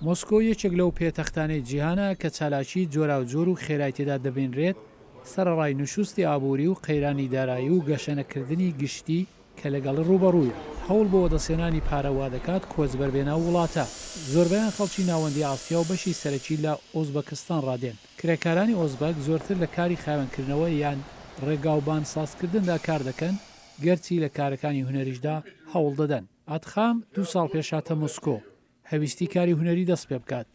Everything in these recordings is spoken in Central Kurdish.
مۆسکۆ یەکێک لەو پێتەختانەی جیهانە کە چالاکی جۆرا و جۆر و خێرای تێدا دەبێنرێت سەرڕای نوشوستی ئابووری و قەیرانی دارایی و گەشەنەکردنی گشتی کە لەگەڵ ڕوبەڕوویە هەوڵ بۆ دەسێنانی پارەوا دەکات کۆچبەربێنە وڵاتە زۆربیان خەڵکی ناوەندی ئاسیا و بەشی سەرەکی لە ئۆزبەکستان ڕادێن کرێکارانی ئۆزبەک زۆرتر لە کاری خاوێنکردنەوە یان ڕێگاوبان سازکردندا کار دەکەن گەرچی لە کارەکانی هونەریشدا هەوڵ دەدەن ئاتخام 2 ساڵ پێشاتە مۆسکۆ هەویستی کاری هونەری دەست پێ بکات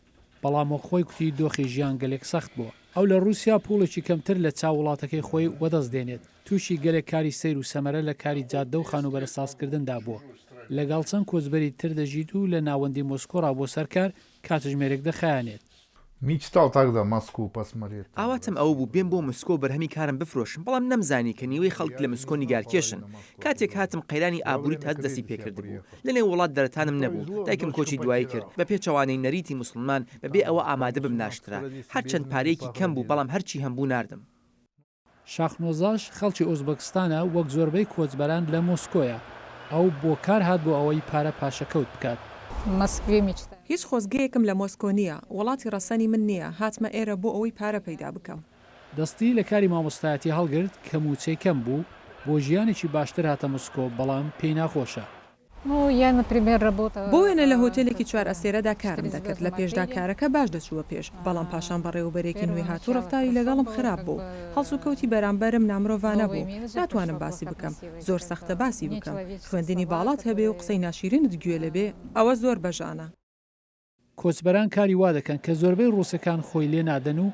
بەڵام خۆی کوتی دۆخی ژیان گەلێک سەخت بووە ئەو لە رووسیا پوڵێکی کەمتر لە چاو وڵاتەکەی خۆی وەدەست دێنێت تووشی گەلێک کاری سیر و سەمەرە لە کاری جادە و خانوبەرە سازکردندا بووە لەگەڵ چەند کۆچبەری تر دەژیت و لە ناوەندی مۆسکۆ بۆ سەرکار کاتژمێرێک دەخایەنێت Мечтал тогда Москву посмотреть. ئاواتم ئەو بوو بێن بۆ مسکۆ بەرهەمی کارم بفرۆشم بەڵام نەمزانی کە نیوەی خەڵک لە مسکۆ نیگارکێشن کاتێک هاتم قەیرانی ئابووری هەست دەستی پێکرد بوو لەنێ وڵات دەرەتانم نەبوو دایکم کۆچی دوایی کرد بە پێچەوانەی نەریتی مسلمان بەبێ ئەوە ئامادە بم ناشترا هەرچەند پارەیەکی کەم بوو بەڵام هەرچی هەمبوو ناردم شاخنۆزاش خەڵکی ئۆزبەکستانە وەک زۆربەی کۆچبەران لە مۆسکۆیە ئەو بۆ کار هات بۆ ئەوەی پارە پاشەکەوت بکات هیچ خۆزگەیەکم لە مۆسکۆ نییە وڵاتی ڕەسەنی من نییە هاتمە ئێرە بۆ ئەوەی پارە پەیدا بکەم دەستی لە کاری مامۆستایەتی هەڵگرت کە موچەی کەم بوو بۆ ژیانێکی باشتر هاتە مۆسکۆ بەڵام پێی ناخۆشە بۆ وێنە لە هۆتێلێکی 4 ئەسێرەدا کارم دەکرد لە پێشدا کارەکە باش دەچووە پێش بەڵام پاشان بەڕێوەبەرێکی نوێی هاتوو ڕفتاری لەگەڵم خراپ بوو هەڵس و کەوتی بەرامبەرم نامرۆڤانە بوو ناتوانم باسی بکەم زۆر سەختە باسی بکەم خوێندنی باڵات هەبێ و قسەی ناشیرینت گوێ لەبێ ئەوە زۆر بەژانە کۆچبەران کاری وا دەکەن کە زۆربەی ڕووسەکان خۆی لێ نادەن و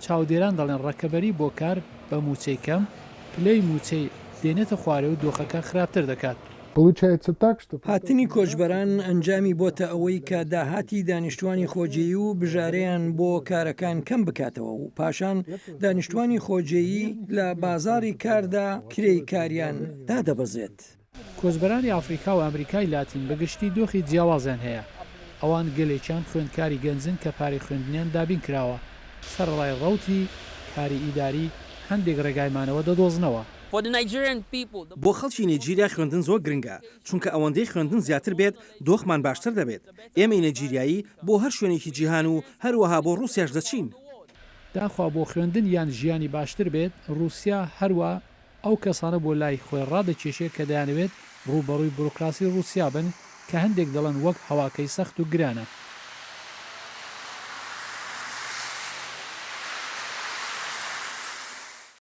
چاودێران دەڵێن ڕەکەبەری بۆ کار بە موچەی کەم پلەی موچەی دێنێتە خوارێ و دۆخەکە خراپتر دەکات Получается так, что... هاتنی کۆچبەران ئەنجامی بۆتە ئەوەی کە داهاتی دانیشتوانی خۆجێیی و بژارەیان بۆ کارەکان کەم بکاتەوە و پاشان دانیشتوانی خۆجێیی لە بازاری کاردا کرێی کاریان دادەبەزێت. کۆچبەرانی ئافریقا و ئەمریکای لاتین بەگشتی دۆخی جیاوازیان هەیە ئەوان گەلێکیان خوێندکاری گەنجن کە پارەی خوێندنیان دابین کراوە سەرڕای ڕەوتی کاری ئیداری هەندێک ڕێگایمانەوە دەدۆزنەوە بۆ خەڵکی نێجیریا خوێندن زۆر گرنگە چونکە ئەوەندەی خوێندن زیاتر بێت دۆخمان باشتر دەبێت ئێمە نێجیریایی بۆ هەر شوێنێکی جیهان و هەروەها بۆ ڕووسیاش دەچین داخوا بۆ خوێندن یان ژیانی باشتر بێت رووسیا هەروە ئەو کەسانە بۆ لای خۆی ڕادەکێشێت کە دەیانەوێت ڕووبەڕووی بروکراسی رووسیا بن کە هەندێک دەڵێن وەک هەواکەی سەخت و گرانە